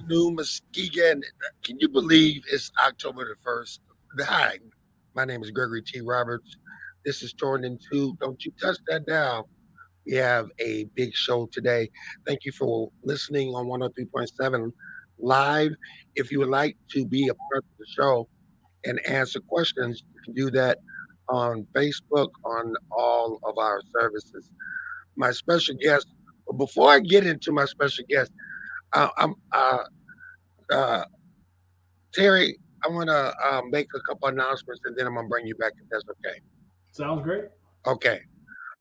New Muskegon. Can you believe it's October the 1st? Hi, my name is Gregory T. Roberts. This is torn into Don't You Touch That Down. We have a big show today. Thank you for listening on 103.7 live. If you would like to be a part of the show and answer questions, you can do that on Facebook, on all of our services. My special guest, before I get into my special guest, I'm uh, Terry, I want to make a couple announcements and then I'm going to bring you back if that's okay. Sounds great. Okay.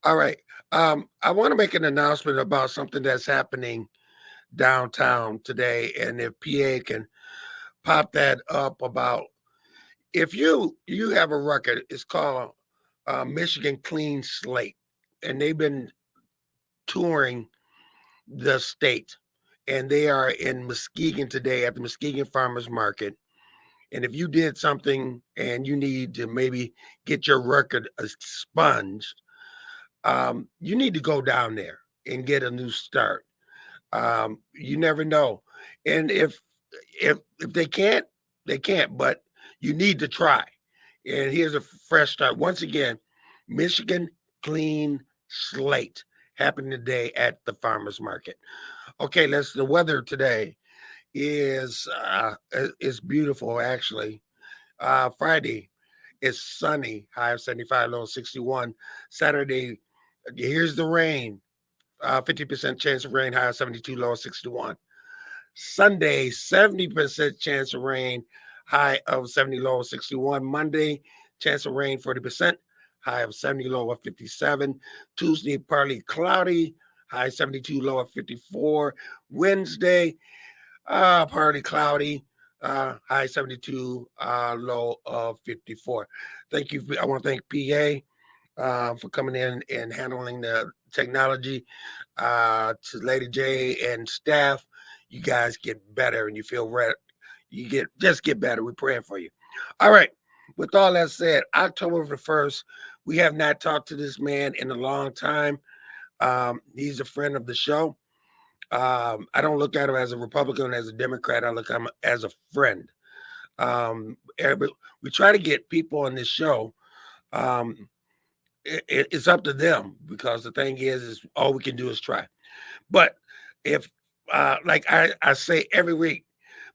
All right. I want to make an announcement about something that's happening downtown today. And if PA can pop that up about if you have a record, it's called Michigan Clean Slate. And they've been touring the state. And they are in Muskegon today at the Muskegon Farmers Market. And if you did something and you need to maybe get your record expunged, you need to go down there and get a new start. You never know. And if they can't, they can't, but you need to try. And here's a fresh start. Once again, Michigan Clean Slate happening today at the farmers market. Okay, let's the weather today is beautiful actually. Friday is sunny, high of 75, low of 61. Saturday, here's the rain, 50% chance of rain, high of 72, low of 61. Sunday, 70% chance of rain, high of 70, low of 61. Monday, chance of rain, 40%, high of 70, low of 57. Tuesday, partly cloudy, high 72, low of 54. Wednesday, partly cloudy, high 72, low of 54. Thank you. I want to thank PA for coming in and handling the technology. To Lady J and staff, you guys get better and you feel ready. You get better. We're praying for you. All right. With all that said, October the 1st, we have not talked to this man in a long time. He's a friend of the show. I don't look at him as a Republican, as a Democrat. I look at him as a friend. We try to get people on this show. Um, it's up to them because the thing is all we can do is try. But if, like I say every week,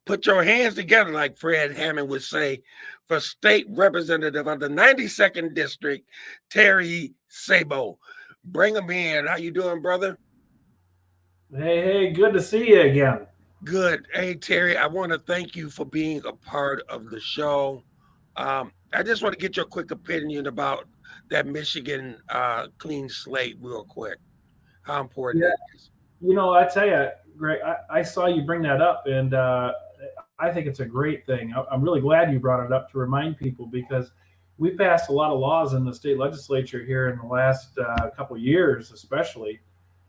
put your hands together, like Fred Hammond would say, for State Representative of the 92nd District, Terry Sabo. Bring him in. How you doing, brother? Hey, good to see you again. Good. Hey, Terry, I want to thank you for being a part of the show. I just want to get your quick opinion about that Michigan clean slate, real quick. How important Yeah, that is. I tell you, Greg, I saw you bring that up, and I think it's a great thing. I'm really glad you brought it up to remind people because we passed a lot of laws in the state legislature here in the last couple of years, especially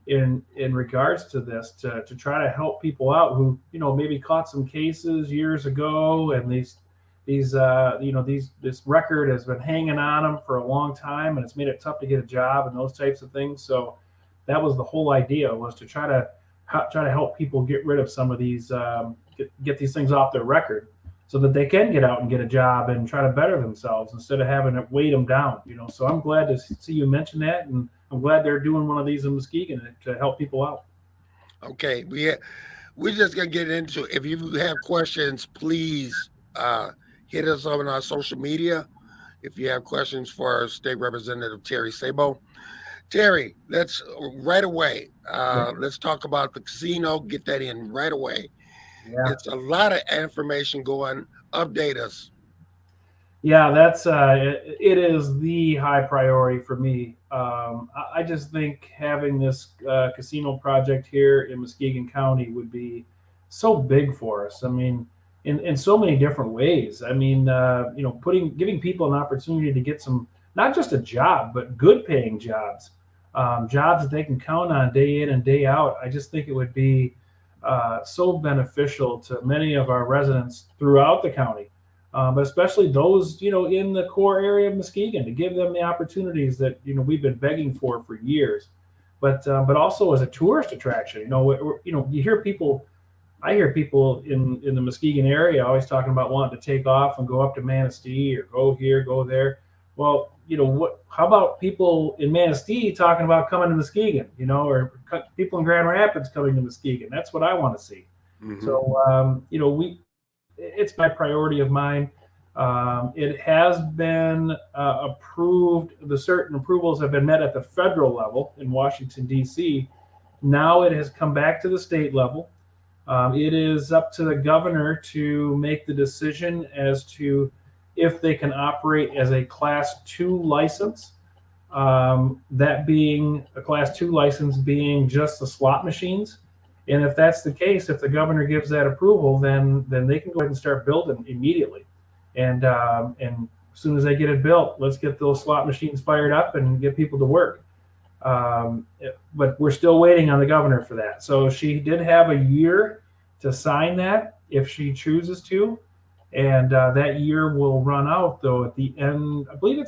in regards to this, to try to help people out who maybe caught some cases years ago, and these this record has been hanging on them for a long time, and it's made it tough to get a job and those types of things. So that was the whole idea, was to try to help people get rid of some of these get these things off their record so that they can get out and get a job and try to better themselves instead of having to weight them down. So I'm glad to see you mention that, and I'm glad they're doing one of these in Muskegon to help people out. Okay, we're just gonna get into. If you have questions, please hit us on our social media. If you have questions for our State Representative Terry Sabo, Terry, let's right away. Yeah. Let's talk about the casino. Get that in right away. Yeah. It's a lot of information going. Update us. Yeah, that's it is the high priority for me. I just think having this casino project here in Muskegon County would be so big for us. I mean, in so many different ways. I mean, giving people an opportunity to get some, not just a job, but good paying jobs, jobs that they can count on day in and day out. I just think it would be so beneficial to many of our residents throughout the county, but especially those in the core area of Muskegon, to give them the opportunities that we've been begging for years. But also as a tourist attraction, you hear people I hear people in the Muskegon area always talking about wanting to take off and go up to Manistee or go here, go there. Well, what? How about people in Manistee talking about coming to Muskegon? Or people in Grand Rapids coming to Muskegon. That's what I want to see. Hmm. So, it's my priority of mine. It has been approved. The certain approvals have been met at the federal level in Washington D.C. Now it has come back to the state level. It is up to the governor to make the decision as to if they can operate as a Class 2 license. That being a Class 2 license being just the slot machines. And if that's the case, if the governor gives that approval, then they can go ahead and start building immediately. And as soon as they get it built, let's get those slot machines fired up and get people to work. But we're still waiting on the governor for that. So she did have a year to sign that if she chooses to, and that year will run out though at the end. I believe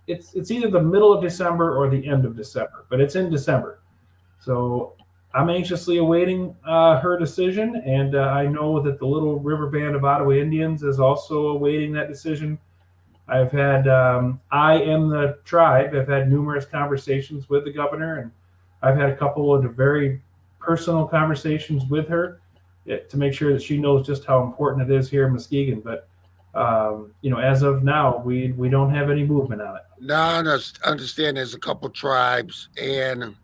it's either the middle of December or the end of December, but it's in December. So I'm anxiously awaiting her decision, and I know that the Little River Band of Ottawa Indians is also awaiting that decision. I am the tribe. I've had numerous conversations with the governor, and I've had a couple of very personal conversations with her to make sure that she knows just how important it is here in Muskegon. But as of now, we don't have any movement on it. Now I understand there's a couple tribes and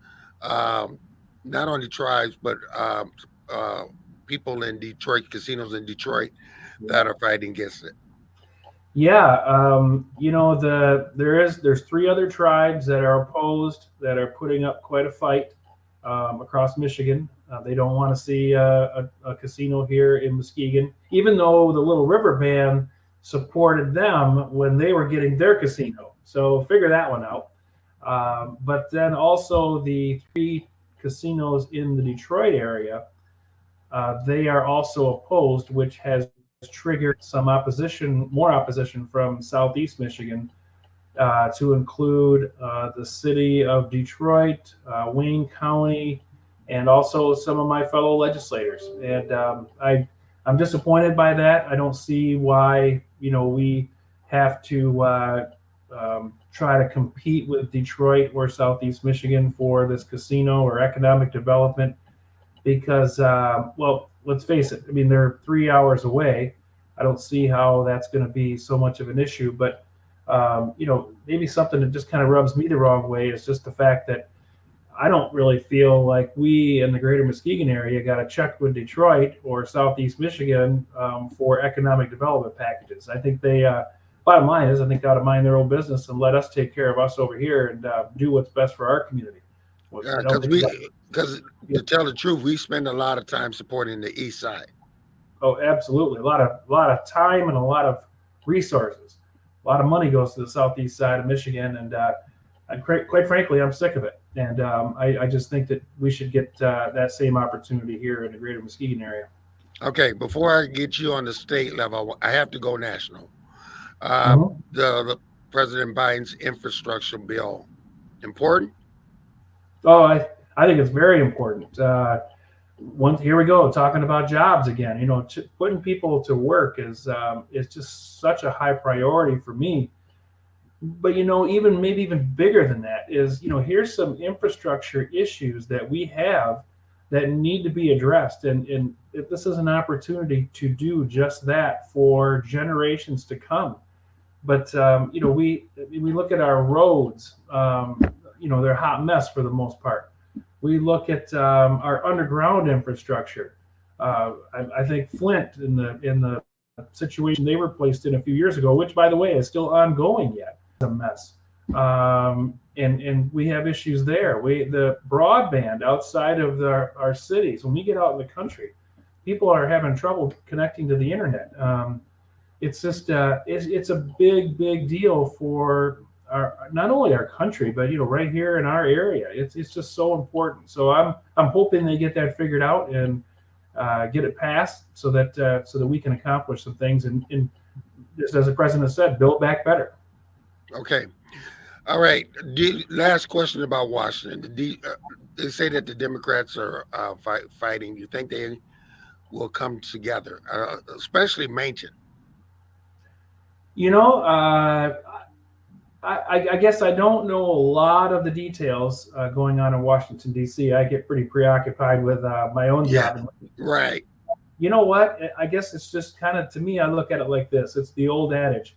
um, not only tribes, but uh, people in Detroit, casinos in Detroit that are fighting against it. Yeah, there's three other tribes that are opposed that are putting up quite a fight across Michigan. They don't want to see a casino here in Muskegon, even though the Little River Band supported them when they were getting their casino. So figure that one out. But then also the three casinos in the Detroit area, they are also opposed, which has triggered some opposition, more opposition from Southeast Michigan, to include the city of Detroit, Wayne County, and also some of my fellow legislators. And I'm disappointed by that. I don't see why we have to try to compete with Detroit or Southeast Michigan for this casino or economic development because, well, let's face it. I mean, they're 3 hours away. I don't see how that's going to be so much of an issue. But maybe something that just kind of rubs me the wrong way is just the fact that I don't really feel like we in the greater Muskegon area got to check with Detroit or Southeast Michigan for economic development packages. I think bottom line is, I think they ought to mind their own business and let us take care of us over here and do what's best for our community. I don't Because think we got. because Yeah. to tell the truth, we spend a lot of time supporting the East Side. Oh, absolutely. A lot of time and a lot of resources. A lot of money goes to the southeast side of Michigan, and quite frankly, I'm sick of it. And I just think that we should get that same opportunity here in the greater Muskegon area. Okay, before I get you on the state level, I have to go national. Uh, Mhm. the President Biden's infrastructure bill important. Oh, I think it's very important. Here we go talking about jobs again. Putting people to work is just such a high priority for me. But even maybe even bigger than that is here's some infrastructure issues that we have that need to be addressed, and this is an opportunity to do just that for generations to come. But we look at our roads. They're a hot mess for the most part. We look at our underground infrastructure. I think Flint in the situation they were placed in a few years ago, which by the way is still ongoing yet, is a mess. And we have issues there. The broadband outside of our cities. When we get out in the country, people are having trouble connecting to the internet. It's just it's a big deal for not only our country, but right here in our area. It's just so important. So I'm hoping they get that figured out and get it passed so that we can accomplish some things and just as the president said, build back better. Okay, all right. Last question about Washington. They say that the Democrats are fighting. You think they will come together, especially Manchin. You know, I guess I don't know a lot of the details going on in Washington D.C. I get pretty preoccupied with my own Yeah, job. And right. you know what? I guess it's just kind of, to me, I look at it like this. It's the old adage,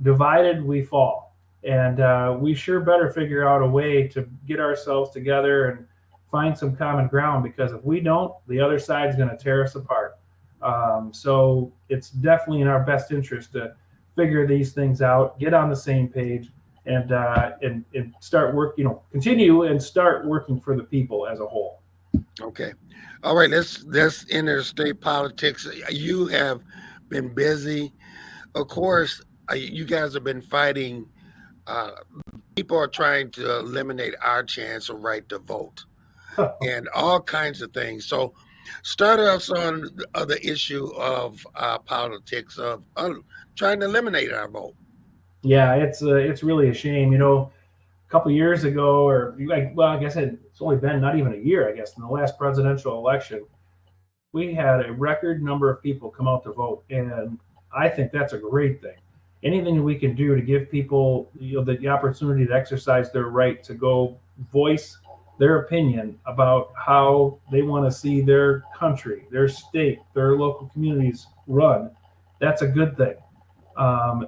divided we fall, and we sure better figure out a way to get ourselves together and find some common ground, because if we don't, the other side's going to tear us apart. So it's definitely in our best interest to figure these things out, get on the same page, and start work. Continue and start working for the people as a whole. Okay. All right. Let's enter state politics. You have been busy. Of course, you guys have been fighting. Uh, People are trying to eliminate our chance of right to vote and all kinds of things. So, start us on the issue of politics of trying to eliminate our vote. Yeah, it's really a shame. A couple of years ago, or like, well, I guess it's only been not even a year. I guess in the last presidential election, we had a record number of people come out to vote, and I think that's a great thing. Anything we can do to give people the opportunity to exercise their right to go voice their opinion about how they want to see their country, their state, their local communities run, that's a good thing.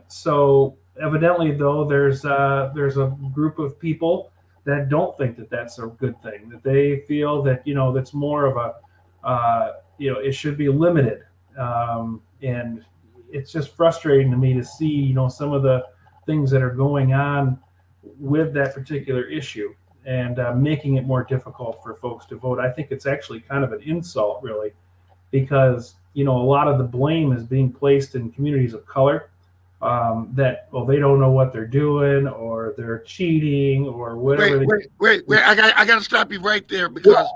So evidently, though, there's a group of people that don't think that that's a good thing. That they feel that that's more of a it should be limited, and it's just frustrating to me to see some of the things that are going on with that particular issue, and making it more difficult for folks to vote. I think it's actually kind of an insult, really, because a lot of the blame is being placed in communities of color, that, well, they don't know what they're doing, or they're cheating, or Wait, whatever. wait, wait, wait. I got to stop you right there because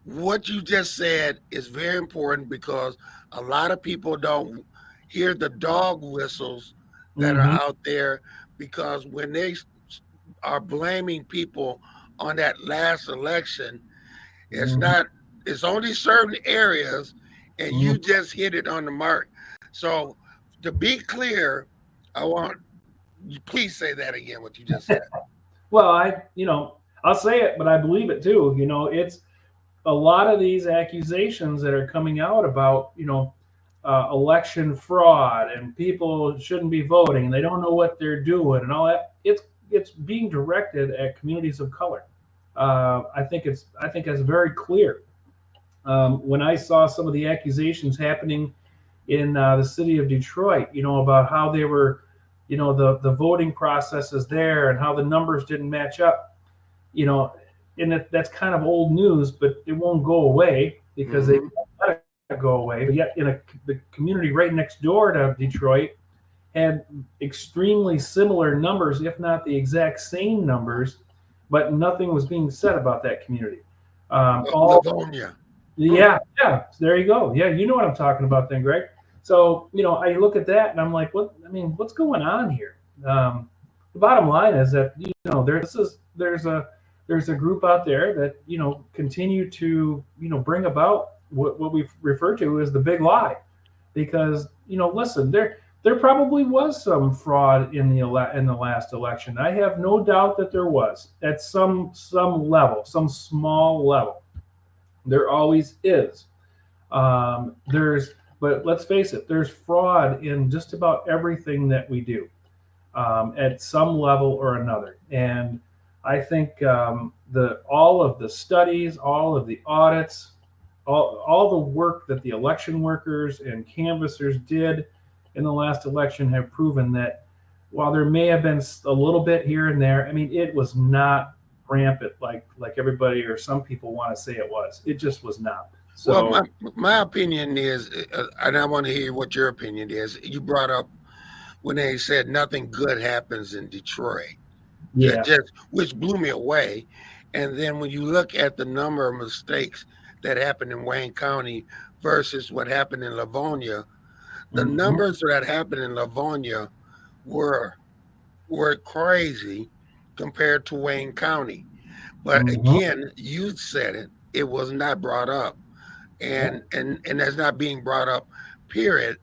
what you just said is very important because a lot of people don't hear the dog whistles that are Mm-hmm. out there because when they are blaming people on that last election, it's Mm-hmm. not, it's only certain areas, and Mm-hmm. you just hit it on the mark. So, to be clear, I want you please say that again, what you just said. Well, I'll say it, but I believe it too. It's a lot of these accusations that are coming out about election fraud, and people shouldn't be voting and they don't know what they're doing and all that. It's being directed at communities of color. I think it's very clear. When I saw some of the accusations happening in the city of Detroit, about how they were, the voting processes there, and how the numbers didn't match up, you know, and that's kind of old news, but it won't go away because they Hmm. won't let it go away. But yet, the community right next door to Detroit had extremely similar numbers, if not the exact same numbers, but nothing was being said about that community. All Livonia. Hmm. Yeah, yeah. There you go. Yeah, you know what I'm talking about, then, Greg. So I look at that and I'm like, what? I mean, what's going on here? The bottom line is that there's a group out there that continue to bring about what we refer to as the big lie, because listen, there probably was some fraud in the last election. I have no doubt that there was at some level, some small level. There always is. But let's face it, there's fraud in just about everything that we do, at some level or another. And I think the all of the studies, all of the audits, all the work that the election workers and canvassers did in the last election have proven that while there may have been a little bit here and there, I mean, it was not rampant like everybody or some people want to say it was. It just was not. Well, So my opinion is, and I want to hear what your opinion is. You brought up when they said nothing good happens in Detroit, yeah. just which blew me away. And then when you look at the number of mistakes that happened in Wayne County versus what happened in Livonia, the Hmm. numbers that happened in Livonia were were crazy compared to Wayne County. But Hmm. again, you said it, it was not brought up. Yeah. and that's not being brought up, period.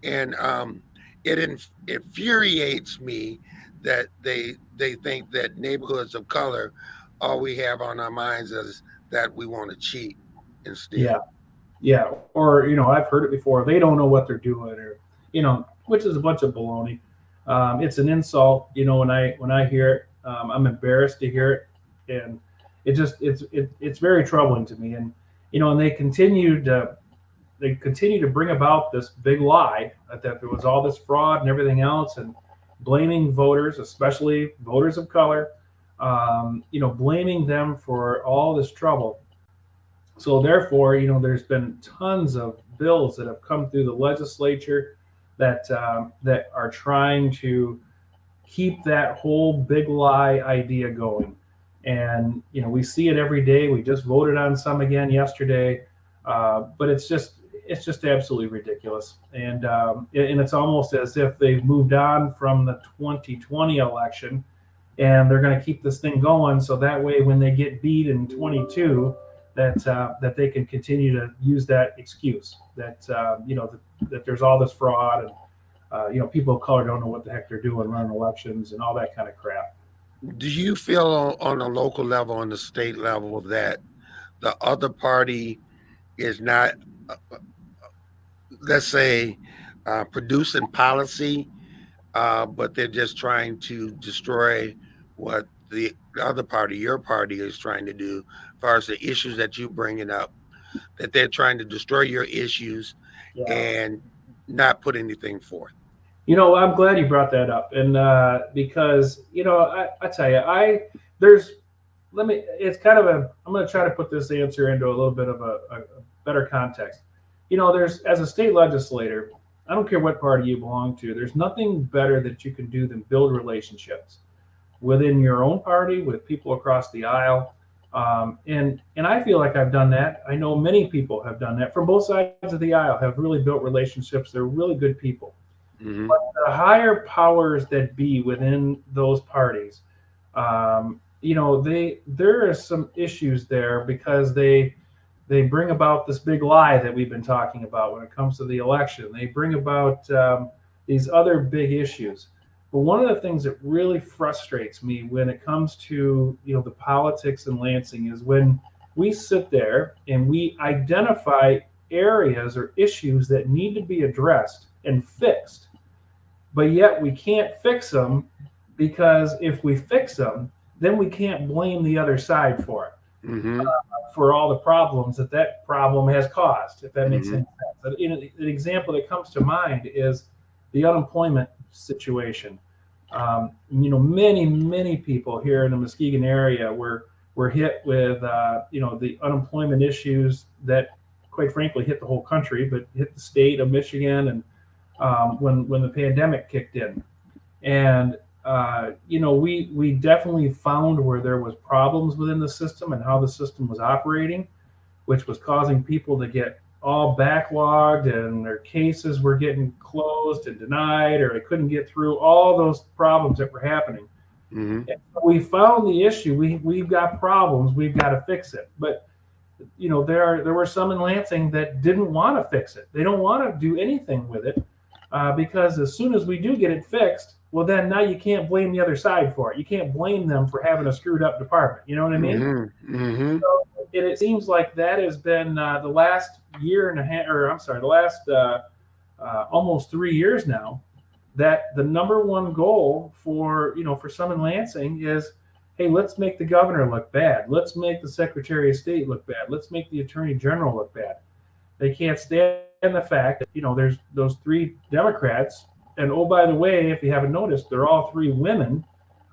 And it infuriates me that they think that neighborhoods of color, all we have on our minds is that we want to cheat instead. Yeah. Yeah. Or, I've heard it before. They don't know what they're doing, or, which is a bunch of baloney. It's an insult, when I hear it. I'm embarrassed to hear it, and it's very troubling to me. And and they continue to bring about this big lie that there was all this fraud and everything else, and blaming voters, especially voters of color, blaming them for all this trouble. So therefore, there's been tons of bills that have come through the legislature that are trying to keep that whole big lie idea going. And we see it every day. We just voted on some again yesterday, but it's just absolutely ridiculous. And it's almost as if they've moved on from the 2020 election, and they're going to keep this thing going, so that way when they get beat in 22, that they can continue to use that excuse that there's all this fraud, and people of color don't know what the heck they're doing running elections and all that kind of crap. Do you feel on a local level, on the state level, that the other party is not, uh, let's say, producing policy, but they're just trying to destroy what the other party, your party, is trying to do, as far as the issues that you bringing up, that they're trying to destroy your issues Yeah. and not put anything forth? I'm glad you brought that up, and because I tell you, there's let me it's kind of a I'm going to try to put this answer into a little bit of a better context. There's, as a state legislator, I don't care what party you belong to, there's nothing better that you can do than build relationships within your own party with people across the aisle. And I feel like I've done that. I know many people have done that from both sides of the aisle, have really built relationships. They're really good people. Hmm. But the higher powers that be within those parties, there are some issues there, because they bring about this big lie that we've been talking about when it comes to the election. They bring about these other big issues. But one of the things that really frustrates me when it comes to the politics in Lansing is when we sit there and we identify areas or issues that need to be addressed and fixed, but yet we can't fix them, because if we fix them, then we can't blame the other side for it, Hmm. for all the problems that problem has caused, if that makes Hmm. any sense. An example that comes to mind is the unemployment situation. Many people here in the Muskegon area were hit with the unemployment issues that, quite frankly, hit the whole country, but hit the state of Michigan, and when the pandemic kicked in. And we definitely found where there was problems within the system and how the system was operating, which was causing people to get all backlogged, and their cases were getting closed and denied, or they couldn't get through all those problems that were happening. Hmm. And so we found the issue. We've got problems. We've got to fix it. But there were some in Lansing that didn't want to fix it. They don't want to do anything with it, because as soon as we do get it fixed, well, then now you can't blame the other side for it. You can't blame them for having a screwed up department. You know what I mean? Hmm. Hmm. So it seems like that has been the last year and a half, or I'm sorry, the last almost 3 years now, that the number one goal for some in Lansing is, hey, let's make the governor look bad. Let's make the Secretary of State look bad. Let's make the Attorney General look bad. They can't stand the fact that there's those three Democrats, and oh, by the way, if you haven't noticed, they're all three women,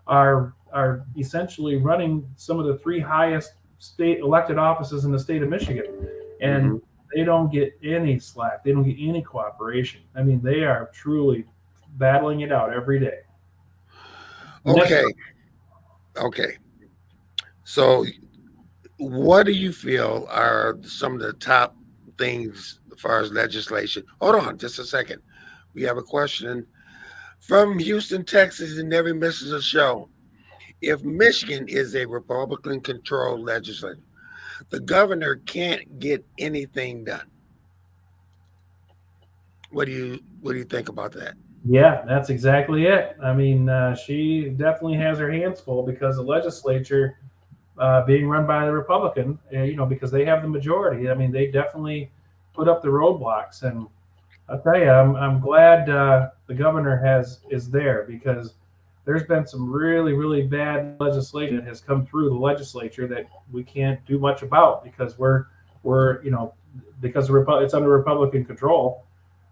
are essentially running some of the three highest state elected offices in the state of Michigan, Hmm. and they don't get any slack. They don't get any cooperation. I mean, they are truly battling it out every day. Next, Okay. Okay. So, what do you feel are some of the top things as far as legislation? Hold on just a second. We have a question from Houston, Texas, and never misses a show. If Michigan is a Republican controlled legislature, The governor can't get anything done. What do you think about that? Yeah, that's exactly it. I mean, she definitely has her hands full because the legislature being run by the Republican, because they have the majority. I mean, they definitely put up the roadblocks, and I'll tell you, I'm glad the governor is there because there's been some really really bad legislation that has come through the legislature that we can't do much about because we're because it's under Republican control.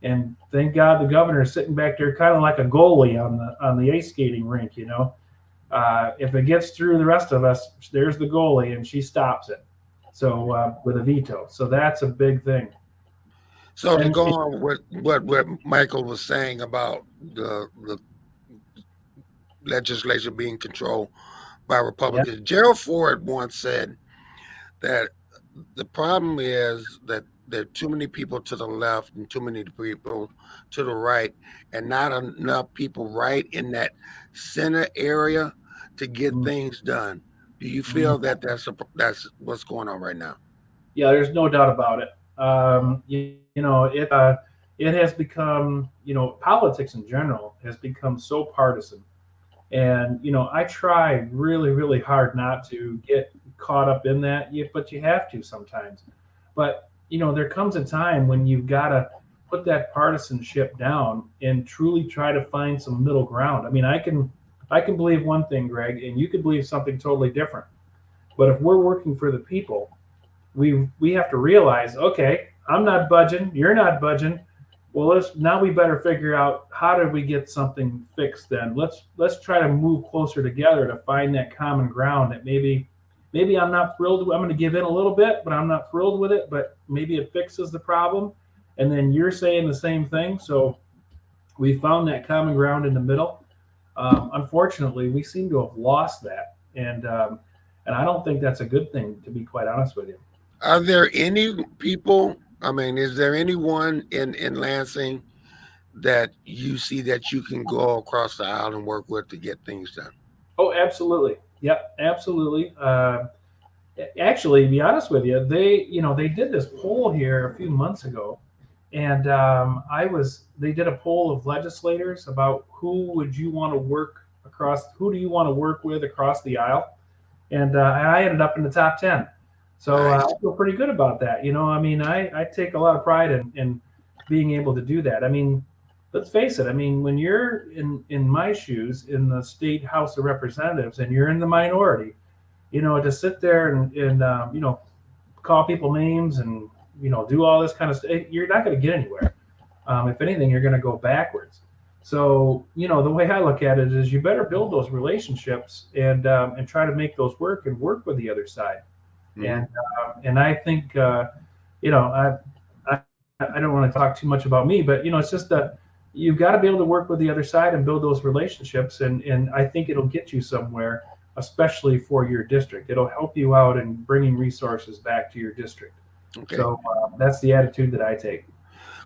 And thank God the governor is sitting back there, kind of like a goalie on the ice skating rink. If it gets through the rest of us, there's the goalie, and she stops it. So with a veto, so that's a big thing. So to And go on with what Michael was saying about the legislature being controlled by yeah, Republicans, Gerald Ford once said that the problem is that there are too many people to the left and too many people to the right, and not enough people right in that center area to get mm, things done. Do you feel mm. that that's what's going on right now? Yeah, there's no doubt about it. It has become, politics in general has become so partisan. And, I try really, really hard not to get caught up in that, but you have to sometimes. But, there comes a time when you've got to put that partisanship down and truly try to find some middle ground. I mean, I can believe one thing, Greg, and you could believe something totally different. But if we're working for the people, we have to realize, okay, I'm not budging, you're not budging. Well, we better figure out how do we get something fixed. Then let's try to move closer together to find that common ground. That maybe I'm not thrilled. I'm going to give in a little bit, but I'm not thrilled with it. But maybe it fixes the problem, and then you're saying the same thing. So we found that common ground in the middle. Unfortunately, we seem to have lost that, and I don't think that's a good thing, to be quite honest with you. Are there any people? I mean, is there anyone in Lansing that you see that you can go across the aisle and work with to get things done? Oh, absolutely. Yep, absolutely. Actually, to be honest with you, they did this poll here a few months ago, and they did a poll of legislators about who do you want to work with across the aisle, and I ended up in the top 10. So Nice. I feel pretty good about that. I mean, I take a lot of pride in being able to do that. I mean, let's face it. I mean, when you're in my shoes in the state House of Representatives and you're in the minority, to sit there and call people names and do all this kind of stuff, you're not going to get anywhere. If anything, you're going to go backwards. So the way I look at it is, you better build those relationships and try to make those work and work with the other side. Hmm. And I think you know I don't want to talk too much about me, but it's just that you've got to be able to work with the other side and build those relationships, and I think it'll get you somewhere, especially for your district. It'll help you out in bringing resources back to your district. Okay. So that's the attitude that I take.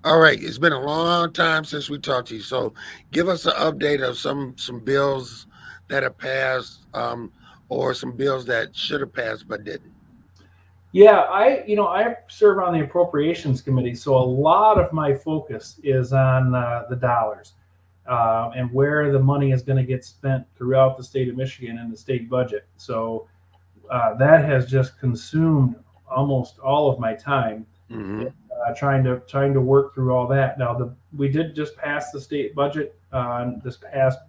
All right. It's been a long time since we talked to you. So give us an update of some bills that have passed, or some bills that should have passed but didn't. Yeah, I serve on the appropriations committee, so a lot of my focus is on the dollars and where the money is going to get spent throughout the state of Michigan and the state budget. So that has just consumed almost all of my time, Hmm. trying to work through all that. Now, we did just pass the state budget this past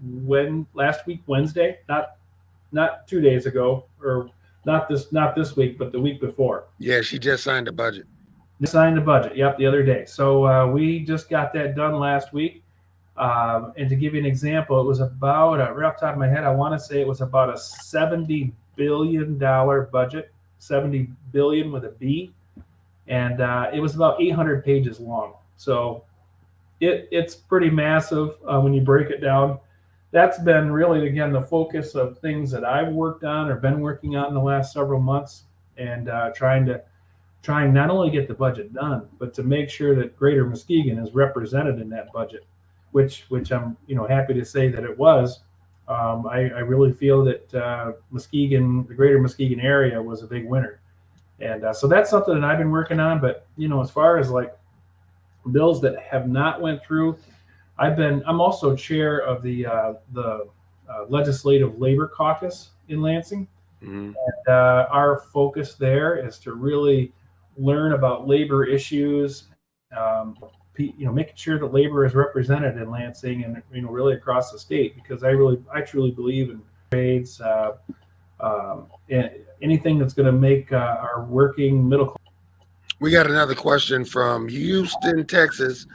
last week Wednesday, not 2 days ago, or not this week, but the week before. Yeah, she just signed the budget. Just signed the budget. Yep, the other day. So we just got that done last week. And to give you an example, it was about right off the top of my head, I want to say it was about a $70 billion budget, 70 billion with a B, and it was about 800 pages long. So it's pretty massive when you break it down. That's been really, again, the focus of things that I've worked on or been working on the last several months, and trying not only get the budget done, but to make sure that Greater Muskegon is represented in that budget, which I'm happy to say that it was. I really feel that Muskegon, the Greater Muskegon area, was a big winner. And so that's something that I've been working on. But as far as like bills that have not went through, I'm also chair of the Legislative Labor Caucus in Lansing. Hmm. Our focus there is to really learn about labor issues, making sure that labor is represented in Lansing and really across the state, because I truly believe in trades, anything that's going to make our working middle class. We got another question from Houston, Texas.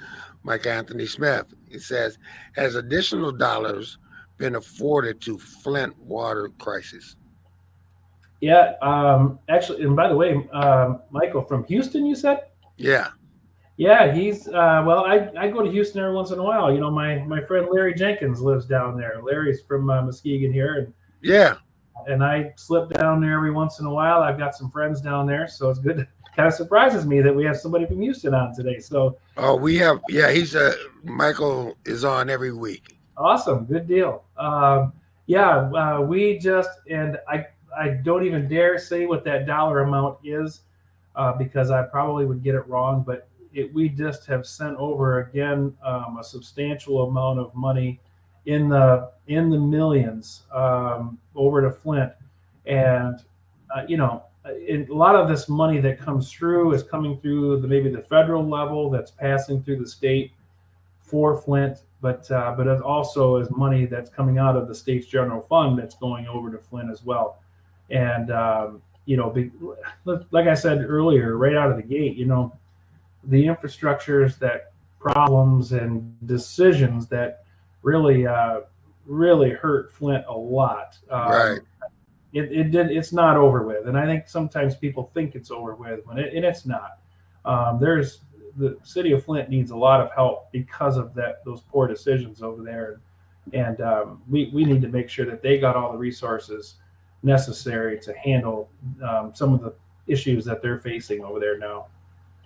Mike Anthony Smith. He says, "Has additional dollars been afforded to Flint water crisis?" Yeah, actually, and by the way, Michael from Houston, you said? Yeah. Yeah, he's well. I go to Houston every once in a while. My friend Larry Jenkins lives down there. Larry's from Muskegon here, Yeah. and I slip down there every once in a while. I've got some friends down there, so it's good. Kind of surprises me that we have somebody from Houston on today. So Oh, we have. Yeah, Michael is on every week. awesome, good deal. Yeah, we just and I don't even dare say what that dollar amount is, because I probably would get it wrong. But we just have sent over again a substantial amount of money in the millions over to Flint, and a lot of this money that comes through is coming through maybe the federal level that's passing through the state for Flint, but it also is money that's coming out of the state's general fund that's going over to Flint as well. And like I said earlier, right out of the gate, the infrastructures that problems and decisions that really hurt Flint a lot. Right. It's not over with, and I think sometimes people think it's over with and it's not. There's the city of Flint needs a lot of help because of those poor decisions over there, and we need to make sure that they got all the resources necessary to handle some of the issues that they're facing over there now.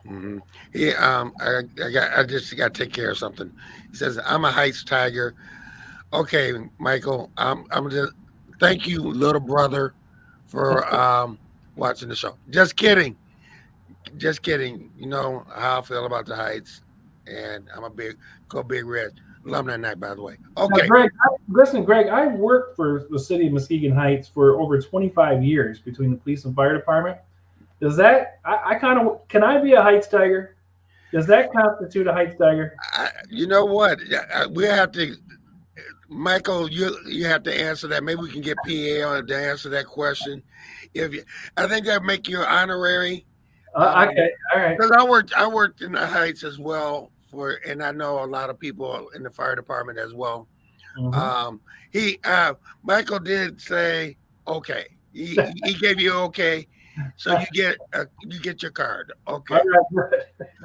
Hmm. Yeah. I just got to take care of something. He says, "I'm a Heights Tiger." Okay, Michael. I'm just thank you, little brother, for watching the show. Just kidding. Just kidding. You know how I feel about the Heights, and I'm a big red alumni night, by the way. Now, Okay. Greg, I worked for the city of Muskegon Heights for over 25 years between the police and fire department. Does that, I kind of, can I be a Heights Tiger? Does that constitute a Heights Tiger? You know what? We have to, Michael. You have to answer that. Maybe we can get PA on to answer that question. If you, I think that make you an honorary. Okay, all right. Because I worked in the Heights as well and I know a lot of people in the fire department as well. Mhm. Um, he Michael did say okay. He gave you okay, so you get your card. All Okay. right.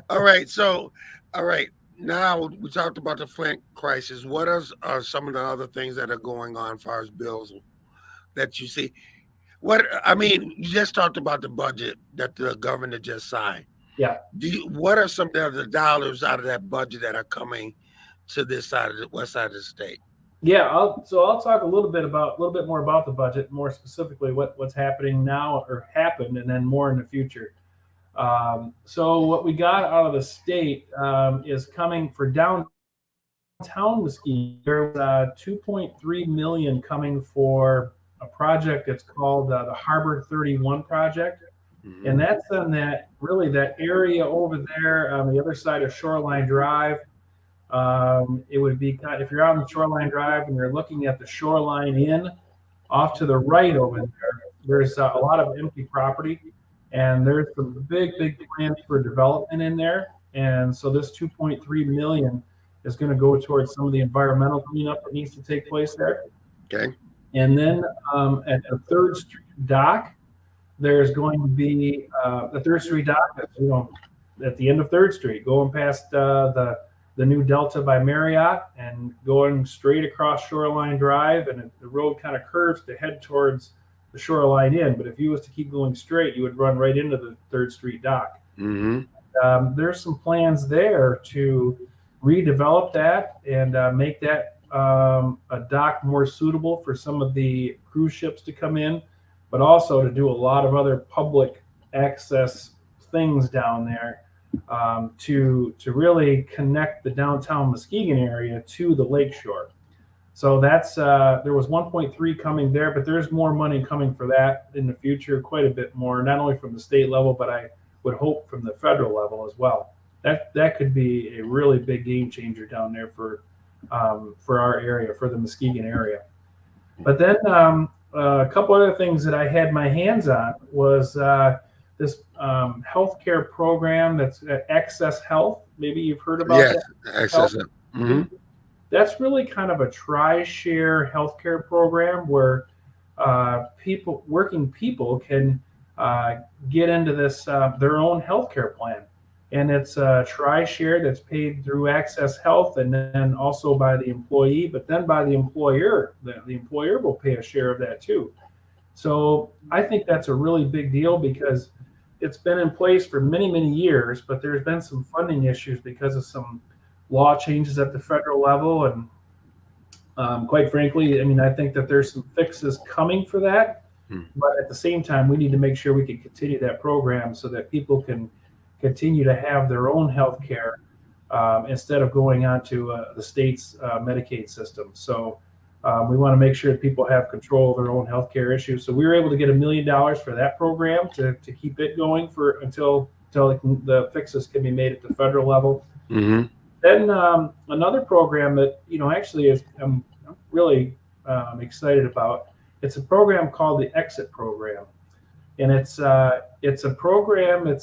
All right. So, all right. Now we talked about the Flint crisis. What are some of the other things that are going on as far as bills that you see? What I mean, you just talked about the budget that the governor just signed. Yeah. What are some of the dollars out of that budget that are coming to this side of the west side of the state? Yeah, I'll talk a little bit more about the budget, more specifically what's happening now or happened, and then more in the future. So what we got out of the state is coming for downtown Mesquite. There was 2.3 million coming for a project that's called the Harbor 31 project, Hmm. and that's on that area over there on the other side of Shoreline Drive. It would be if you're out on Shoreline Drive and you're looking at the Shoreline Inn off to the right over there. There's a lot of empty property, and there's some big plans for development in there. And so this 2.3 million is going to go towards some of the environmental cleanup that needs to take place there. Okay. And then at the Third Street dock, there's going to be the Third Street dock. At the end of Third Street, going past the new Delta by Marriott and going straight across Shoreline Drive, and the road kind of curves to head towards the Shoreline Inn. But if you was to keep going straight, you would run right into the Third Street dock. Hmm. There's some plans there to redevelop that and make that a dock more suitable for some of the cruise ships to come in, but also to do a lot of other public access things down there to really connect the downtown Muskegon area to the lakeshore. So that's there was 1.3 coming there, but there's more money coming for that in the future, quite a bit more, not only from the state level, but I would hope from the federal level as well. That could be a really big game changer down there for our area, for the Muskegon area. But then a couple other things that I had my hands on was this healthcare program that's Access Health. Maybe you've heard about Yes, that. access Health. it. Hmm. That's really kind of a tri-share healthcare program where working people can uh, get into this their own healthcare plan, and it's a tri-share that's paid through Access Health, and then also by the employee, but then by the employer. The employer will pay a share of that too. So I think that's a really big deal because it's been in place for many, many years, but there's been some funding issues because of some law changes at the federal level. And quite frankly, I mean, I think that there's some fixes coming for that. But at the same time, we need to make sure we can continue that program so that people can continue to have their own health care instead of going on to the state's Medicaid system. So we want to make sure that people have control of their own health care issues. So we were able to get $1 million for that program to keep it going for until the fixes can be made at the federal level. Hmm. Then another program that actually is I'm really excited about. It's a program called the Exit Program, and it's a program.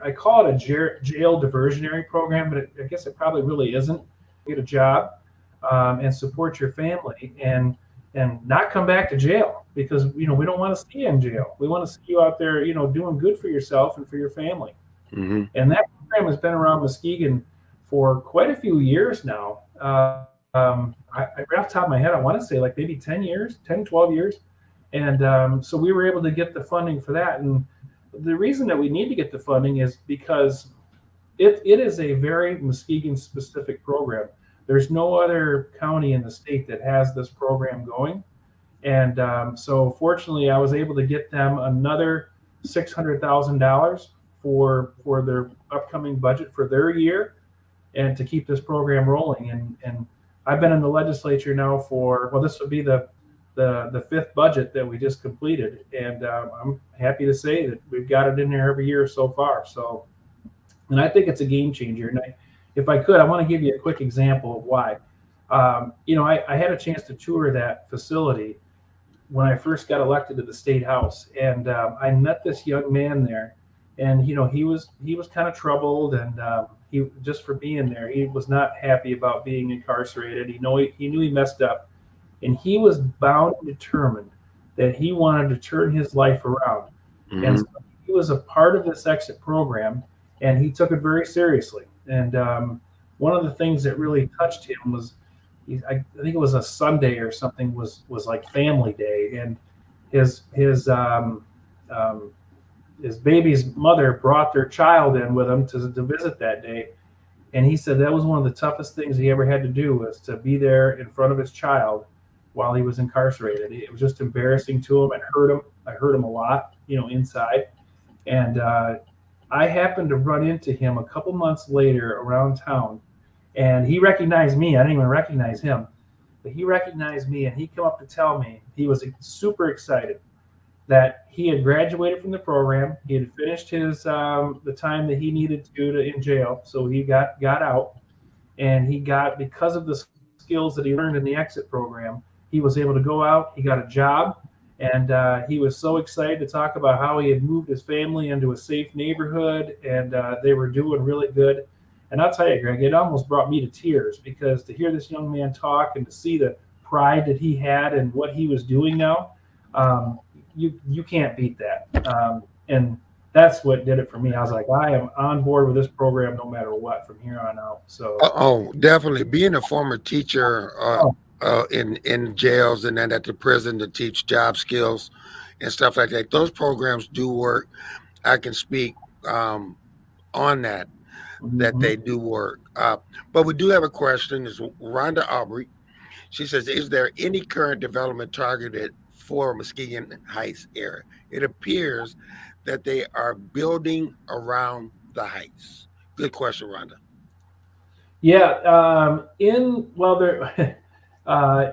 I call it a jail diversionary program, but I guess it probably really isn't. Get a job and support your family and not come back to jail because we don't want to see you in jail. We want to see you out there doing good for yourself and for your family. Hmm. And that program has been around Muskegon for quite a few years now. Right off the top of my head, I want to say like maybe 10 years, 10, 12 years. And so we were able to get the funding for that. And the reason that we need to get the funding is because it is a very Muskegon specific program. There's no other county in the state that has this program going. And so fortunately, I was able to get them another $600,000 for their upcoming budget for their year and to keep this program rolling. And I've been in the legislature now for, well, this will be the fifth budget that we just completed, and I'm happy to say that we've got it in there every year so far. So, and I think it's a game changer. And if I could, I want to give you a quick example of why. I had a chance to tour that facility when I first got elected to the state house, and I met this young man there, and he was kind of troubled, and he just for being there, he was not happy about being incarcerated. He knew he messed up, and he was bound and determined that he wanted to turn his life around, and Hmm. so he was a part of this exit program, and he took it very seriously. And one of the things that really touched him was I think it was a Sunday or something was like family day, and his his um, um, his baby's mother brought their child in with him to visit that day, and he said that was one of the toughest things he ever had to do was to be there in front of his child while he was incarcerated. It was just embarrassing to him. It hurt him. I hurt him a lot, inside. And I happened to run into him a couple months later around town, and he recognized me. I didn't even recognize him, but he recognized me, and he came up to tell me he was super excited that he had graduated from the program. He had finished his the time that he needed to in jail, so he got out, and he got because of the skills that he learned in the exit program, he was able to go out. He got a job, and he was so excited to talk about how he had moved his family into a safe neighborhood, and they were doing really good. And I'll tell you, Greg, it almost brought me to tears because to hear this young man talk and to see the pride that he had and what he was doing now, um, you can't beat that. And that's what did it for me. I was like, I am on board with this program no matter what from here on out. So, Oh, definitely. Being a former teacher oh, in jails and then at the prison to teach job skills and stuff like that, those programs do work. I can speak um, on that mhm. they do work. But we do have a question. Is Rhonda Aubrey? She says, "Is there any current development targeted for Muskegon Heights area? It appears that they are building around the heights? Good question, Rhonda. Yeah, in well, there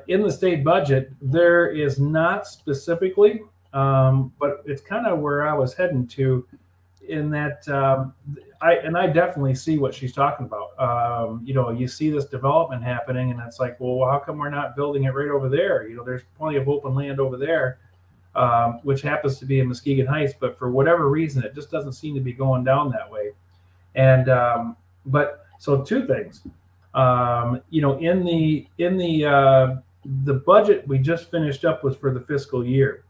in the state budget, there is not specifically, but it's kind of where I was heading to. In that, I definitely see what she's talking about. You see this development happening, and it's like, well, how come we're not building it right over there? There's plenty of open land over there, which happens to be in Muskegon Heights, but for whatever reason, it just doesn't seem to be going down that way. And but so two things, in the budget we just finished up was for the fiscal year.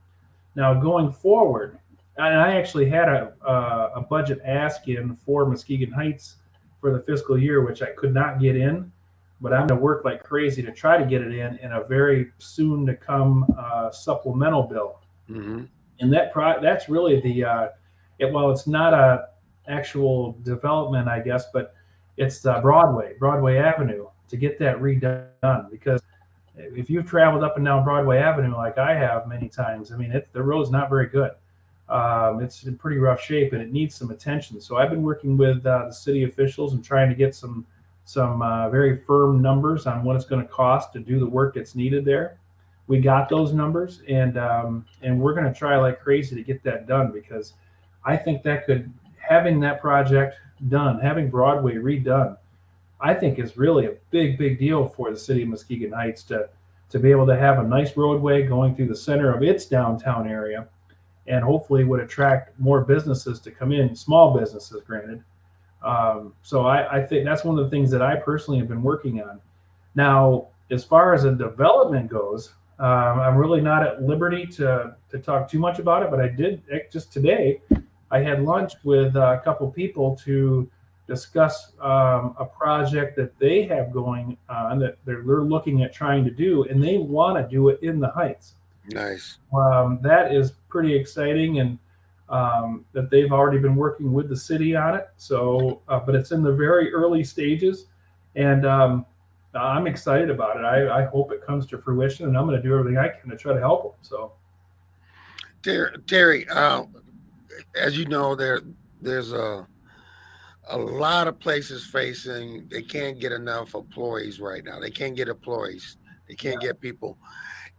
Now going forward, and I actually had a budget ask in for Muskegon Heights for the fiscal year, which I could not get in, but I'm going to work like crazy to try to get it in a very soon to come supplemental bill. Hmm. And that's really while it's not a actual development, I guess, but it's Broadway Avenue, to get that redone, because if you've traveled up and down Broadway Avenue like I have many times, I mean, the road's not very good. It's in pretty rough shape, and it needs some attention. So I've been working with the city officials and trying to get some very firm numbers on what it's going to cost to do the work that's needed there. We got those numbers, and we're going to try like crazy to get that done, because I think having that project done, having Broadway redone, I think is really a big deal for the city of Muskegon Heights to be able to have a nice roadway going through the center of its downtown area, and hopefully would attract more businesses to come in, small businesses, granted. So I think that's one of the things that I personally have been working on. Now, as far as a development goes, I'm really not at liberty to talk too much about it, but I did just today. I had lunch with a couple people to discuss a project that they have going on that they're looking at trying to do, and they want to do it in the Heights. Nice. That is pretty exciting, and that they've already been working with the city on it. So, but it's in the very early stages, and I'm excited about it. I hope it comes to fruition, and I'm going to do everything I can to try to help them. So, Terry, as you know, there's a lot of places facing they can't get enough employees right now. They can't get employees. They can't yeah. get people,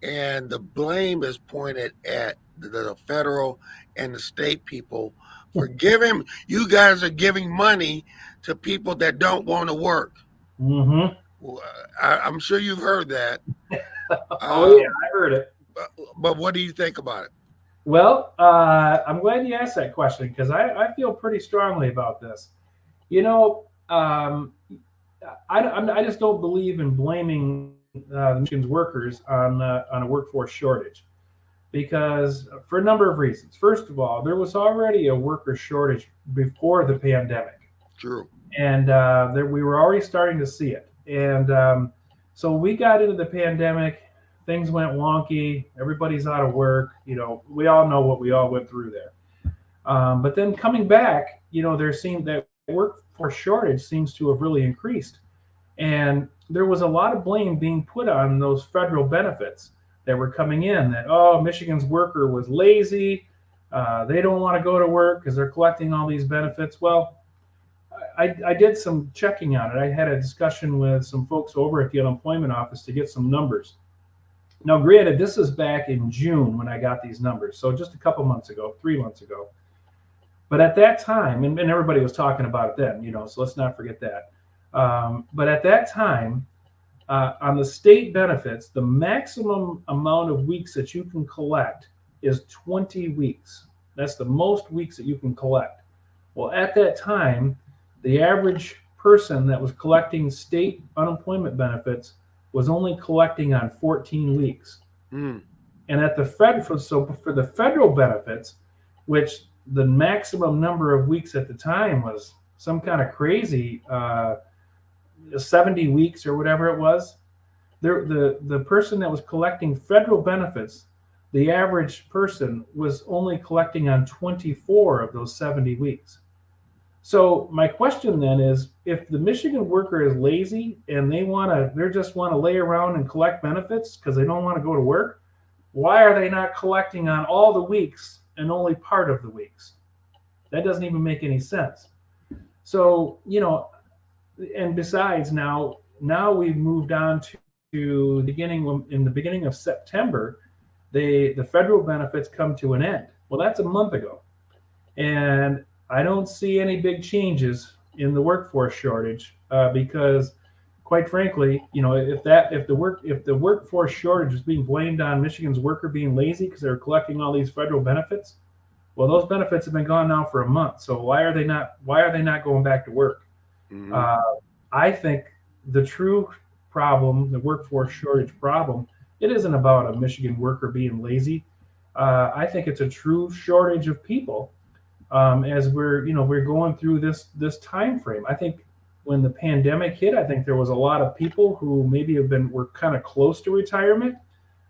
and the blame is pointed at the federal and the state people for giving. You guys are giving money to people that don't want to work. Mm-hmm. Well, I'm sure you've heard that. Oh yeah, Um, I heard it. but what do you think about it? Well, I'm glad you asked that question, because I feel pretty strongly about this. You know, I just don't believe in blaming the Michigan's workers on a workforce shortage, because for a number of reasons. First of all, there was already a worker shortage before the pandemic, True. and we were already starting to see it. And so we got into the pandemic, things went wonky, everybody's out of work. We all know what we all went through there. But then coming back, there seemed that workforce shortage seems to have really increased. And there was a lot of blame being put on those federal benefits that were coming in, that, oh, Michigan's worker was lazy. They don't want to go to work because they're collecting all these benefits. Well, I did some checking on it. I had a discussion with some folks over at the unemployment office to get some numbers. Now, granted, this is back in June when I got these numbers, so just a couple months ago, 3 months ago. But at that time, and everybody was talking about it then, so let's not forget that. But at that time, on the state benefits, the maximum amount of weeks that you can collect is 20 weeks. That's the most weeks that you can collect. Well, at that time, the average person that was collecting state unemployment benefits was only collecting on 14 weeks. Mm. And at for the federal benefits, which the maximum number of weeks at the time was some kind of crazy 70 weeks or whatever it was. The person that was collecting federal benefits, the average person was only collecting on 24 of those 70 weeks. So my question then is, if the Michigan worker is lazy and they just want to lay around and collect benefits because they don't want to go to work, why are they not collecting on all the weeks and only part of the weeks? That doesn't even make any sense. So, and besides, now we've moved on to in the beginning of September, the federal benefits come to an end. Well, that's a month ago, and I don't see any big changes in the workforce shortage because, quite frankly, if the workforce shortage is being blamed on Michigan's worker being lazy because they're collecting all these federal benefits, well, those benefits have been gone now for a month. So why are they not going back to work? Mm-hmm. Uh, I think the true problem, the workforce shortage problem, it isn't about a Michigan worker being lazy. I think it's a true shortage of people as we're going through this time frame. I think when the pandemic hit, I think there was a lot of people who maybe were kind of close to retirement.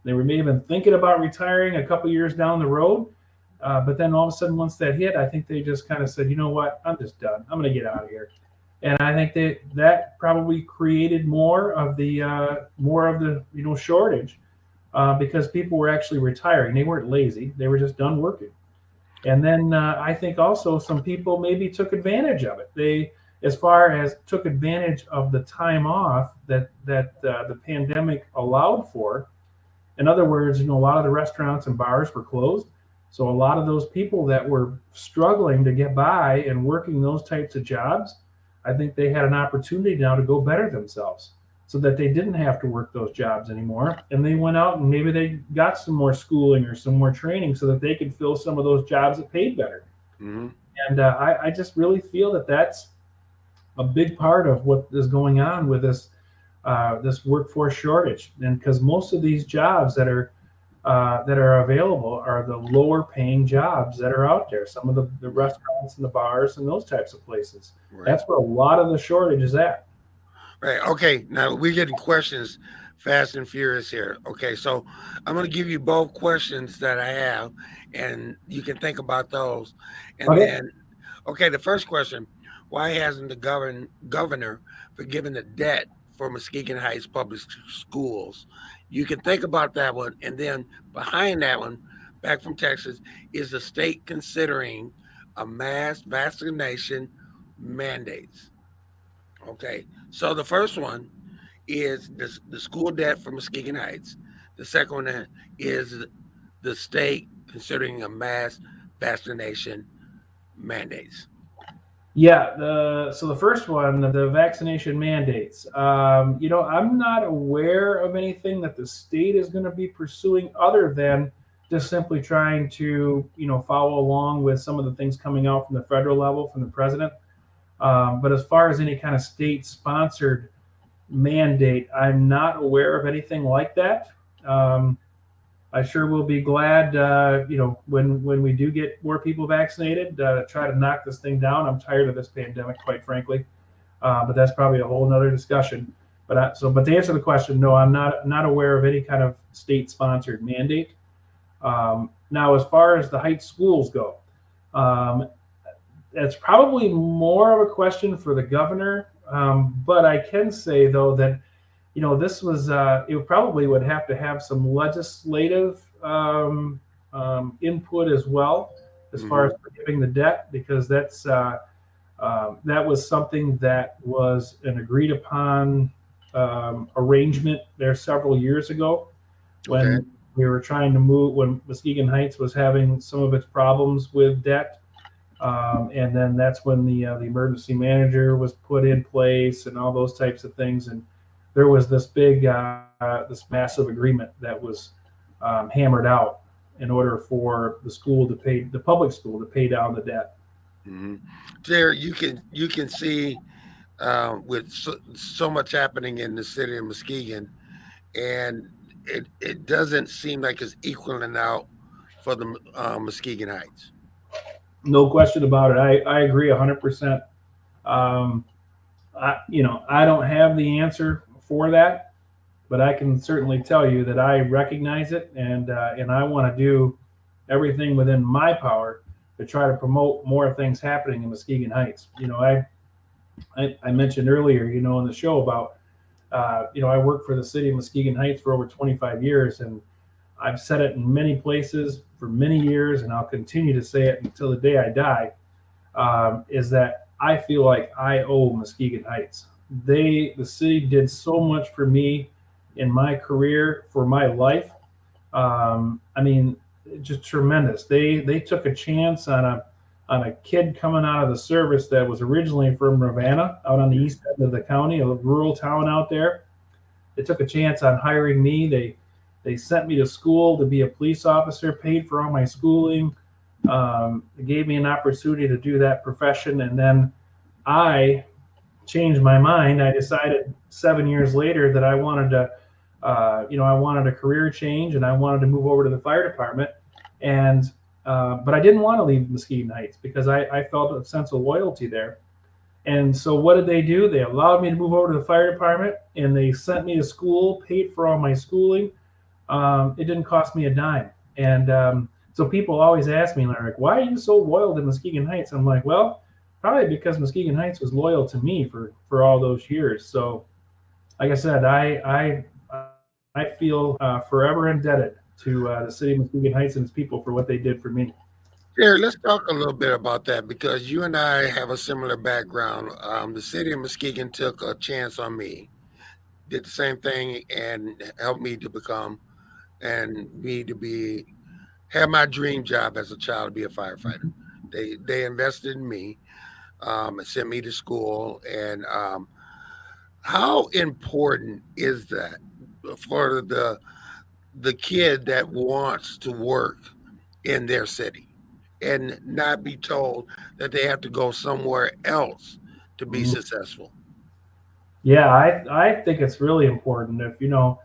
They were maybe been thinking about retiring a couple years down the road, but then all of a sudden, once that hit, I think they just kind of said, you know what, I'm just done. I'm going to get out of here. And I think that probably created more of the shortage because people were actually retiring. They weren't lazy; they were just done working. And then I think also some people maybe took advantage of it. They, as far as took advantage of the time off that the pandemic allowed for. In other words, a lot of the restaurants and bars were closed. So a lot of those people that were struggling to get by and working those types of jobs, I think they had an opportunity now to go better themselves so that they didn't have to work those jobs anymore. And they went out and maybe they got some more schooling or some more training so that they could fill some of those jobs that paid better. Mm-hmm. And I just really feel that that's a big part of what is going on with this workforce shortage. And because most of these jobs that are available are the lower paying jobs that are out there. Some of the restaurants and the bars and those types of places. Right. That's where a lot of the shortage is at. Right. Okay. Now we're getting questions fast and furious here. Okay. So I'm going to give you both questions that I have, and you can think about those. And Okay. then, okay, the first question: why hasn't the governor forgiven the debt for Muskegon Heights public schools? You can think about that one, and then behind that one, back from Texas, is the state considering a mass vaccination mandates? Okay. So the first one is the school debt for Muskegon Heights. The second one is the state considering a mass vaccination mandates. Yeah, so the first one, the vaccination mandates. I'm not aware of anything that the state is going to be pursuing other than just simply trying to, follow along with some of the things coming out from the federal level from the president. But as far as any kind of state-sponsored mandate, I'm not aware of anything like that. I sure will be glad, when we do get more people vaccinated, to try to knock this thing down. I'm tired of this pandemic, quite frankly, but that's probably a whole nother discussion. But to answer the question, no, I'm not aware of any kind of state-sponsored mandate. Now, as far as the Heights schools go, that's probably more of a question for the governor. But I can say though that this was it probably would have to have some legislative input as well, as far Mm-hmm. as forgiving the debt, because that was something that was an agreed upon arrangement there several years ago Okay. when we were trying to move, when Muskegon Heights was having some of its problems with debt. And then that's when the emergency manager was put in place and all those types of things. And there was this this massive agreement that was hammered out in order for the public school to pay down the debt. Mm-hmm. There, you can see with so much happening in the city of Muskegon, and it doesn't seem like it's equaling out for the Muskegon Heights. No question about it. I agree 100%. Um, I don't have the answer for that, but I can certainly tell you that I recognize it, and I want to do everything within my power to try to promote more things happening in Muskegon Heights. I mentioned earlier, in the show about I worked for the city of Muskegon Heights for over 25 years, and I've said it in many places for many years, and I'll continue to say it until the day I die. is that I feel like I owe Muskegon Heights. The city did so much for me in my career, for my life. I mean, just tremendous. They took a chance on a kid coming out of the service that was originally from Ravenna, out on the east end of the county, a rural town out there. They took a chance on hiring me. They sent me to school to be a police officer, paid for all my schooling. They gave me an opportunity to do that profession, and then I changed my mind. I decided 7 years later that I wanted to, I wanted a career change, and I wanted to move over to the fire department. And but I didn't want to leave Muskegon Heights because I felt a sense of loyalty there. And so what did they do? They allowed me to move over to the fire department, and they sent me to school, paid for all my schooling. It didn't cost me a dime. And so people always ask me, like, why are you so loyal to Muskegon Heights? I'm like, well, probably because Muskegon Heights was loyal to me for all those years. So, like I said, I feel forever indebted to the city of Muskegon Heights and its people for what they did for me. Here, let's talk a little bit about that because you and I have a similar background. The city of Muskegon took a chance on me, did the same thing, and helped me to become and me to be have my dream job as a child to be a firefighter. They invested in me, and sent me to school, and how important is that for the kid that wants to work in their city and not be told that they have to go somewhere else to be Mhm. successful? Yeah, I think it's really important. If you know,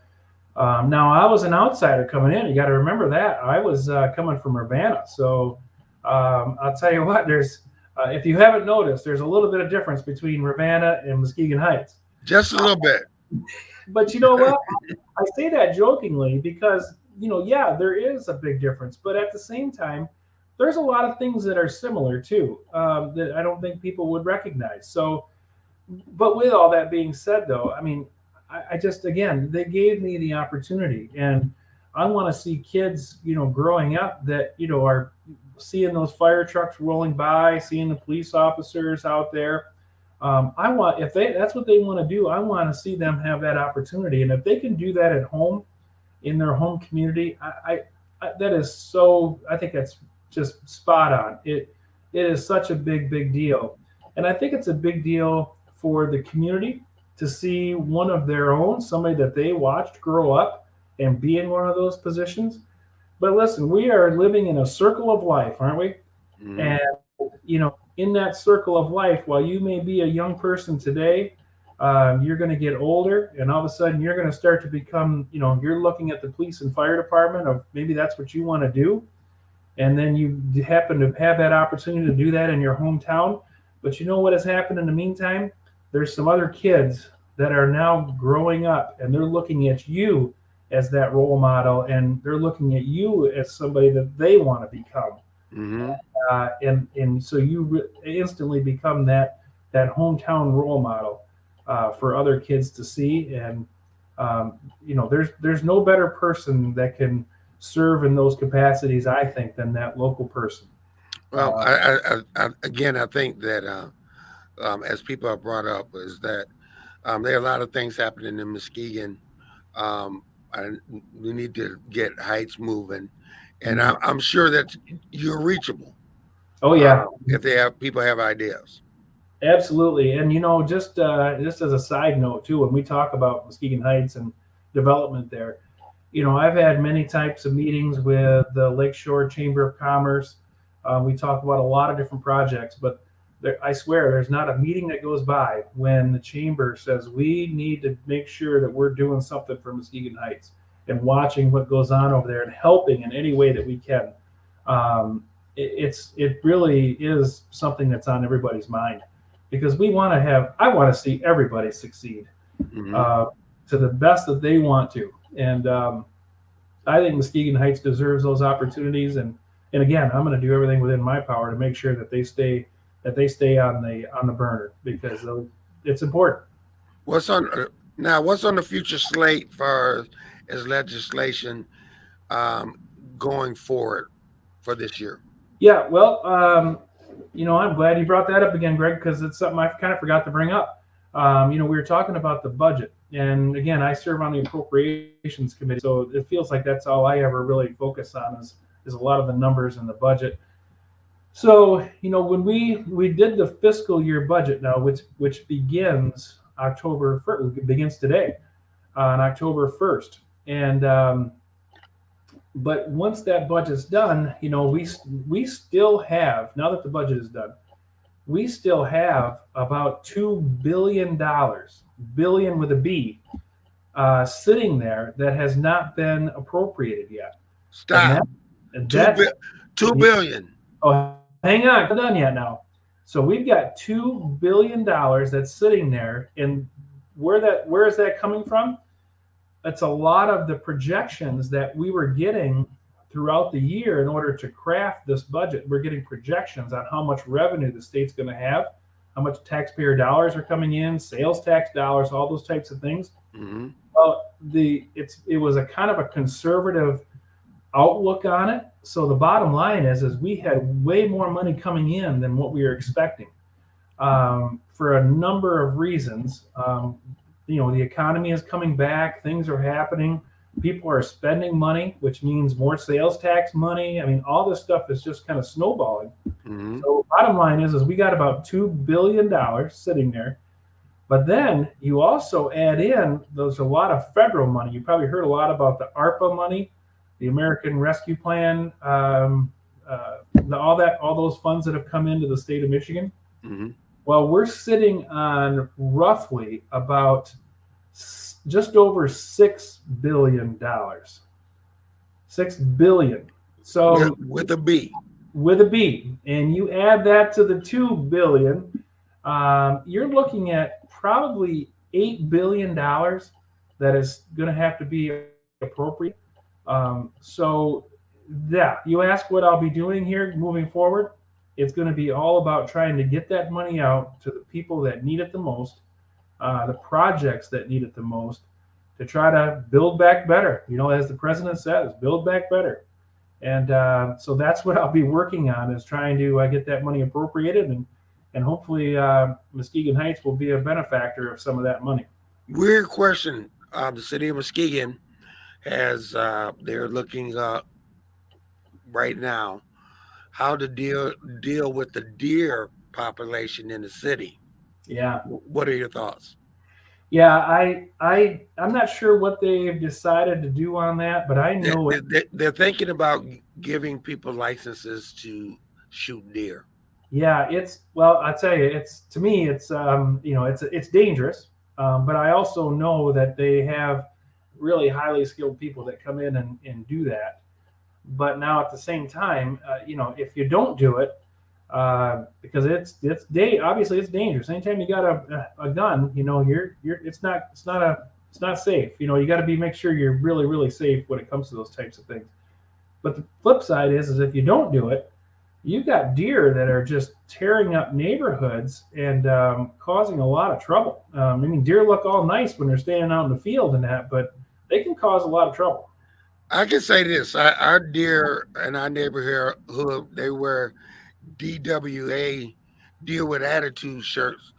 now I was an outsider coming in. You got to remember that I was coming from Urbana. So I'll tell you what. There's if you haven't noticed, there's a little bit of difference between Ravenna and Muskegon Heights. Just a little bit. But you know what? I say that jokingly because yeah, there is a big difference. But at the same time, there's a lot of things that are similar too that I don't think people would recognize. So but with all that being said, though, I mean, I just again they gave me the opportunity, and I want to see kids, growing up that are seeing those fire trucks rolling by, seeing the police officers out there. I want if they that's what they want to do. I want to see them have that opportunity, and if they can do that at home in their home community, that is so. I think that's just spot on. It is such a big deal, and I think it's a big deal for the community to see one of their own, somebody that they watched grow up and be in one of those positions. But listen, we are living in a circle of life, aren't we? Hmm. And in that circle of life, while you may be a young person today, you're going to get older, and all of a sudden you're going to start to become, you're looking at the police and fire department of maybe that's what you want to do, and then you happen to have that opportunity to do that in your hometown. But you know what has happened in the meantime? There's some other kids that are now growing up, and they're looking at you as that role model, and they're looking at you as somebody that they want to become. Hmm. And so you instantly become that hometown role model for other kids to see. And there's no better person that can serve in those capacities, I think, than that local person. Well, Uh, again, I think that as people have brought up, is that there are a lot of things happening in Muskegon. Um, and we need to get Heights moving, and mhm. I'm sure that you're reachable Oh yeah, if they have people have ideas. absolutely. And just as a side note too, when we talk about Muskegon Heights and development there, I've had many types of meetings with the Lakeshore Chamber of Commerce. We talk about a lot of different projects, but I swear there's not a meeting that goes by when the chamber says we need to make sure that we're doing something for Muskegon Heights and watching what goes on over there and helping in any way that we can. It really is something that's on everybody's mind because I want to see everybody succeed Hmm. uh, to the best that they want to. And I think Muskegon Heights deserves those opportunities. And again, I'm going to do everything within my power to make sure that they stay on the burner because it's important. What's on now? What's on the future slate for as legislation um, going forward for this year? Yeah, well, I'm glad you brought that up again, Greg, because it's something I kind of forgot to bring up. We were talking about the budget, and again, I serve on the appropriations committee, so it feels like that's all I ever really focus on is a lot of the numbers in the budget. So, when we did the fiscal year budget now, which begins October 1st, begins today on October 1st, and but once that budget's done, we still have, now that the budget is done, we still have about $2 billion, billion with a B, sitting there that has not been appropriated yet, and Stop. Two that's bi- 2 billion. oh, hang on, I'm not done yet now. So we've got $2 billion that's sitting there, and where is that coming from? It's a lot of the projections that we were getting throughout the year in order to craft this budget. We're getting projections on how much revenue the state's going to have, how much taxpayer dollars are coming in, sales tax dollars, all those types of things. Mm-hmm. Well, it was a kind of a conservative outlook on it. So the bottom line is we had way more money coming in than what we were expecting, for a number of reasons. The economy is coming back, things are happening, people are spending money, which means more sales tax money. I mean, all this stuff is just kind of snowballing. Mm-hmm. So bottom line is we got about $2 billion sitting there. But then you also add in, there's a lot of federal money. You probably heard a lot about the ARPA money, the American Rescue Plan, all those funds that have come into the state of Michigan. Mm-hmm. Well, we're sitting on roughly about just over $6 billion. $6 billion. So with a B. With a B, and you add that to the $2 billion, you're looking at probably $8 billion that is going to have to be appropriate. So, yeah, you ask what I'll be doing here moving forward. It's going to be all about trying to get that money out to the people that need it the most, the projects that need it the most, to try to build back better. As the president says, build back better. And so that's what I'll be working on, is trying to get that money appropriated, and hopefully Muskegon Heights will be a benefactor of some of that money. Weird question. The city of Muskegon has, they're looking right now how to deal with the deer population in the city. Yeah. What are your thoughts? Yeah, I'm not sure what they've decided to do on that, but I know They're thinking about giving people licenses to shoot deer. Yeah, I tell you, to me, it's dangerous. But I also know that they have really highly skilled people that come in and do that. But now at the same time, if you don't do it, because obviously it's dangerous. Anytime you got a gun, it's not safe. You got to make sure you're really, really safe when it comes to those types of things. But the flip side is if you don't do it, you've got deer that are just tearing up neighborhoods and causing a lot of trouble. Deer look all nice when they're standing out in the field and that, but they can cause a lot of trouble. I can say this: our deer in our neighborhood, they wear DWA, Deal with Attitude shirts.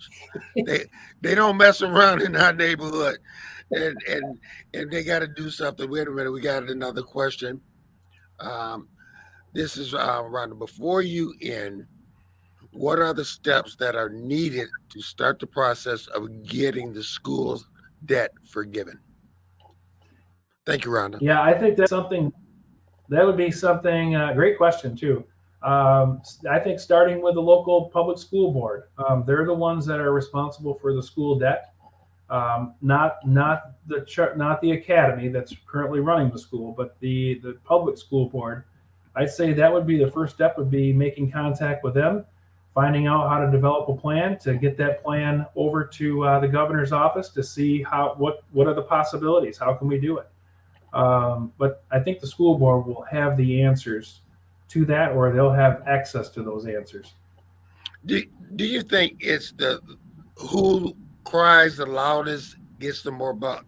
They don't mess around in our neighborhood, and they got to do something. Wait a minute, we got another question. This is Rhonda. Before you end, what are the steps that are needed to start the process of getting the school's debt forgiven? Thank you, Rhonda. Yeah, I think that would be something. Great question too. I think starting with the local public school board, they're the ones that are responsible for the school debt, not the academy that's currently running the school, but the public school board. I'd say that would be the first step, would be making contact with them, finding out how to develop a plan, to get that plan over to the governor's office to see what are the possibilities, how can we do it. But I think the school board will have the answers to that, or they'll have access to those answers. Do you think it's who cries the loudest gets the more buck?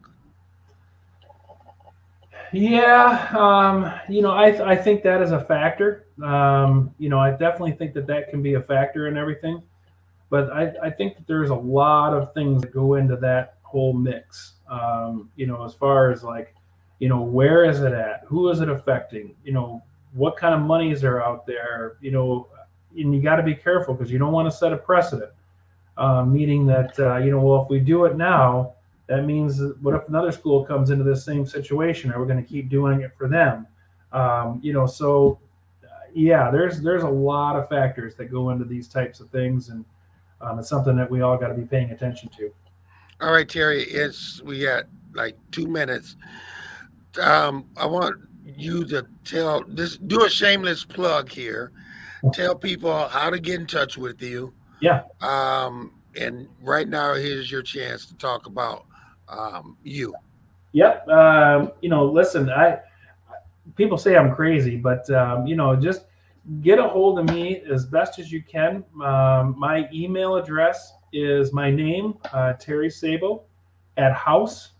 Yeah, I think that is a factor. I definitely think that that can be a factor in everything. But I think that there's a lot of things that go into that whole mix. As far as like, where is it at? Who is it affecting? What kind of monies are out there? And you got to be careful because you don't want to set a precedent. Meaning that well, if we do it now, that means what if another school comes into the same situation? Are we going to keep doing it for them? So yeah, there's a lot of factors that go into these types of things, and it's something that we all got to be paying attention to. All right, Terry, we got like 2 minutes. I want you to do a shameless plug here. Tell people how to get in touch with you. Yeah. And right now, here's your chance to talk about you. Yep. Listen, I people say I'm crazy, but just get a hold of me as best as you can. My email address is my name, Terry Sabo, at house.mi.gov.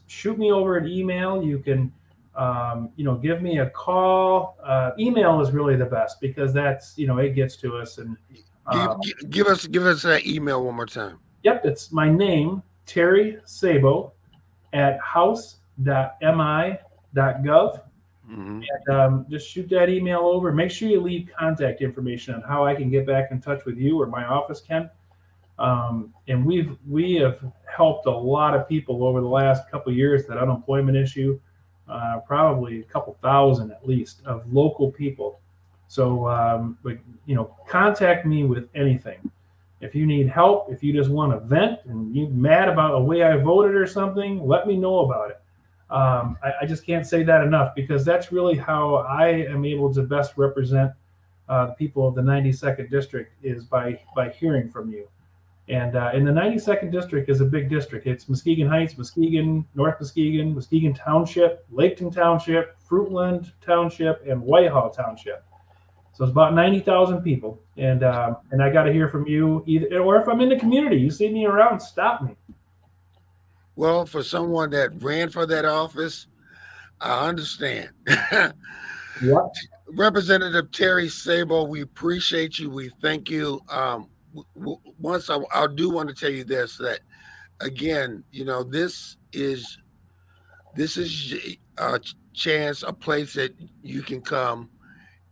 Shoot me over an email. You can, give me a call. Email is really the best because that's, it gets to us. And Give, um, give us that email one more time. yep, it's my name, Terry Sabo, at house.mi.gov. Hmm. And just shoot that email over. Make sure you leave contact information on how I can get back in touch with you or my office can. And we have helped a lot of people over the last couple of years. That unemployment issue, probably a couple thousand at least of local people. So, but contact me with anything. If you need help, if you just want to vent and you're mad about the way I voted or something, let me know about it. I just can't say that enough because that's really how I am able to best represent the people of the 92nd district is by hearing from you. And the 92nd district is a big district. It's Muskegon Heights, Muskegon, North Muskegon, Muskegon Township, Laketon Township, Fruitland Township, and Whitehall Township. So it's about 90,000 people. And I got to hear from you either, or if I'm in the community, you see me around, stop me. Well, for someone that ran for that office, I understand. Yep. Representative Terry Sabo, we appreciate you. We thank you. Once I do want to tell you this that again, this is a chance, a place that you can come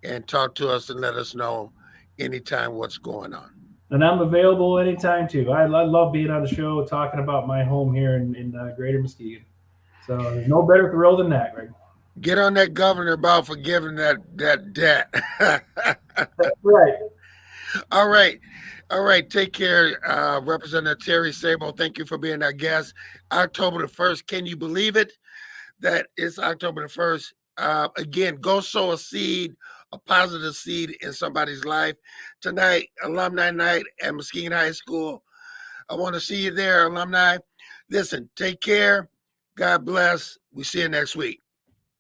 and talk to us and let us know anytime what's going on. And I'm available anytime too. I love being on the show, talking about my home here in Greater Muskegon. So there's no better thrill than that, Greg. Get on that governor about forgiving that debt. Right. All right. All right. Take care, Representative Terry Sabo. Thank you for being our guest. October the 1st. Can you believe it? That it's October the 1st. Again, go sow a seed, a positive seed in somebody's life. Tonight, alumni night at Muskegon High School. I want to see you there, alumni. Listen, take care. God bless. We see you next week.